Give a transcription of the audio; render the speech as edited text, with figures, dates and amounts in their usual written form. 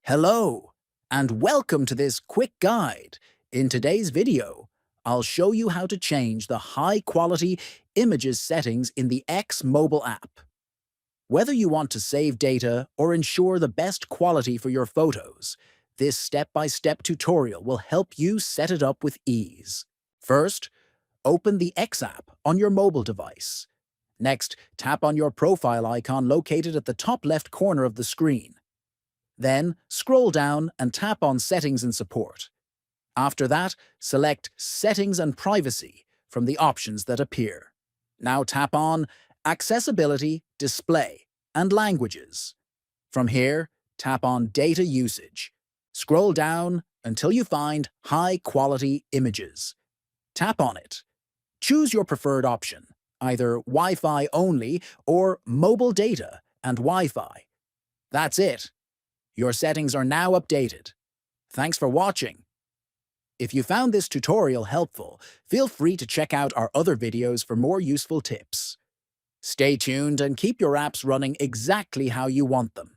Hello, and welcome to this quick guide. In today's video, I'll show you how to change the high-quality images settings in the X mobile app. Whether you want to save data or ensure the best quality for your photos, this step-by-step tutorial will help you set it up with ease. First, open the X app on your mobile device. Next, tap on your profile icon located at the top left corner of the screen. Then, scroll down and tap on Settings and Support. After that, select Settings and Privacy from the options that appear. Now tap on Accessibility, Display, and Languages. From here, tap on Data Usage. Scroll down until you find High-Quality Images. Tap on it. Choose your preferred option, either Wi-Fi only or mobile data and Wi-Fi. That's it. Your settings are now updated. Thanks for watching. If you found this tutorial helpful, feel free to check out our other videos for more useful tips. Stay tuned and keep your apps running exactly how you want them.